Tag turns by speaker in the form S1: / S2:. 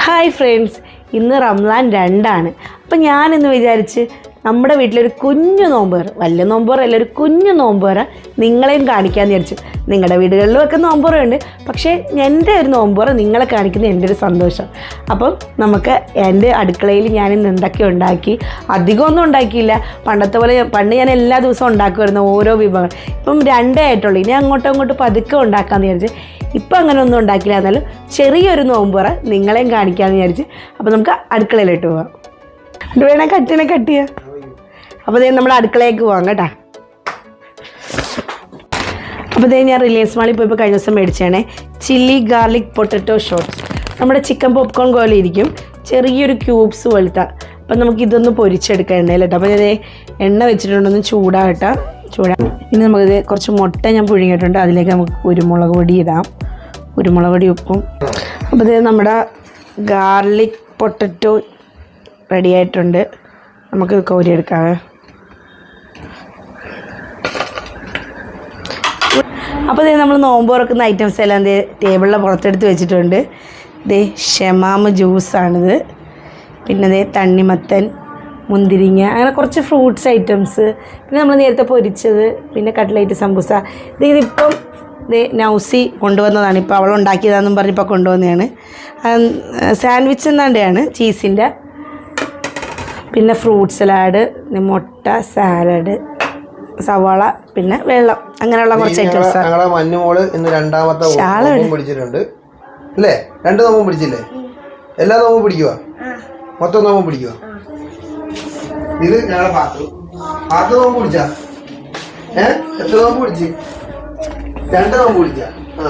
S1: Hi friends, ഇന്ന് റംസാൻ 2 ആണ്. അപ്പം ഞാനിന്ന് വിചാരിച്ച് നമ്മുടെ വീട്ടിലൊരു കുഞ്ഞു നോമ്പുറ, വലിയ നോമ്പുറല്ല, ഒരു കുഞ്ഞു നോമ്പുറ നിങ്ങളെയും കാണിക്കാമെന്ന് വിചാരിച്ചു. നിങ്ങളുടെ വീടുകളിലും ഒക്കെ നോമ്പുറയുണ്ട്, പക്ഷേ എൻ്റെ ഒരു നോമ്പുറ നിങ്ങളെ കാണിക്കുന്നത് എൻ്റെ ഒരു സന്തോഷം. അപ്പം നമുക്ക് എൻ്റെ അടുക്കളയിൽ ഞാനിന്ന് എന്തൊക്കെ ഉണ്ടാക്കി, അധികമൊന്നും ഉണ്ടാക്കിയില്ല. പണ്ടത്തെ പോലെ പണ്ട് ഞാൻ എല്ലാ ദിവസവും ഉണ്ടാക്കുമായിരുന്നു ഓരോ വിഭവങ്ങൾ. ഇപ്പം 2 ആയിട്ടുള്ളൂ, ഇനി അങ്ങോട്ടും പതുക്കെ ഉണ്ടാക്കാമെന്ന് വിചാരിച്ച്. ഇപ്പം അങ്ങനെ ഒന്നും ഉണ്ടാക്കില്ല, എന്നാലും ചെറിയൊരു നോമ്പുറ നിങ്ങളെയും കാണിക്കാമെന്ന് വിചാരിച്ച്. അപ്പോൾ നമുക്ക് അടുക്കളയിലോട്ട് പോകാം. ഇത് വേണേൽ കട്ട് ചെയ്യാം. അപ്പോൾ ഇതേ നമ്മുടെ അടുക്കളയിലേക്ക് പോകാം കേട്ടോ. അപ്പോൾ ഇതേ ഞാൻ റിലയൻസ് മാളിൽ പോയപ്പോൾ കഴിഞ്ഞ ദിവസം മേടിച്ചാണേ ചില്ലി ഗാർലിക് പൊട്ടറ്റോ ഷോട്ട്സ്. നമ്മുടെ ചിക്കൻ പോപ്കോൺ പോലെ ഇരിക്കും, ചെറിയൊരു ക്യൂബ്സ് പോലത്തെ. അപ്പം നമുക്കിതൊന്ന് പൊരിച്ചെടുക്കാം എണ്ണയിൽ കേട്ടോ. അപ്പോൾ ഇതേ എണ്ണ വെച്ചിട്ടുണ്ടൊന്ന് ചൂടാകട്ടെ. ഇനി നമുക്കിത് കുറച്ച് മുട്ട ഞാൻ പുഴുങ്ങിയിട്ടുണ്ട്, അതിലേക്ക് നമുക്ക് കുരുമുളക് പൊടി ഇടാം, കുരുമുളക് പൊടി ഉപ്പും. അപ്പോൾ ഇത് നമ്മുടെ ഗാർലിക് പൊട്ടറ്റോ റെഡി ആയിട്ടുണ്ട്, നമുക്ക് കോരിയെടുക്കാവേ. അപ്പോൾ ഇതേ നമ്മൾ നോമ്പ് തുറക്കുന്ന ഐറ്റംസ് എല്ലാം ദേ ടേബിളിലെ പുറത്തെടുത്ത് വെച്ചിട്ടുണ്ട്. ദേ ഷമാമ് ജ്യൂസാണിത്, പിന്നെ ദേ തണ്ണിമത്തൻ, മുന്തിരിങ്ങ, അങ്ങനെ കുറച്ച് ഫ്രൂട്ട്സ് ഐറ്റംസ്, പിന്നെ നമ്മൾ നേരത്തെ പൊരിച്ചത്, പിന്നെ കട്ട്ലേറ്റ്, സമൂസ. ഇതിപ്പം ദേ നൗസി കൊണ്ടുവന്നതാണ്, ഇപ്പോൾ അവളുണ്ടാക്കിയതാണെന്നും പറഞ്ഞിപ്പോൾ കൊണ്ടുവന്നതാണ്. സാൻഡ്വിച്ച് എന്നാണ്ടാണ് ചീസിൻ്റെ, പിന്നെ ഫ്രൂട്ട് സലാഡ്, മുട്ട, സാലഡ്, സവാള, പിന്നെ വെള്ളം, അങ്ങനെയുള്ള കുറച്ച് ഐറ്റംസ്.
S2: ഞങ്ങളെ മഞ്ഞുമോള് ഇന്ന് 2ാമത്തെ നോമ്പും പിടിച്ചിട്ടുണ്ട് അല്ലേ? 2 നോമ്പും പിടിച്ചില്ലേ? എല്ലാ നോമ്പും പിടിക്കുക, മൊത്തം നോമ്പും പിടിക്കുക. ഇത് ഞങ്ങളെ പാത്തു നോമ്പ് പിടിച്ചാ? എത്ര നോമ്പ് പിടിച്ച്? 2 നോമ്പ് പിടിച്ചാ? ആ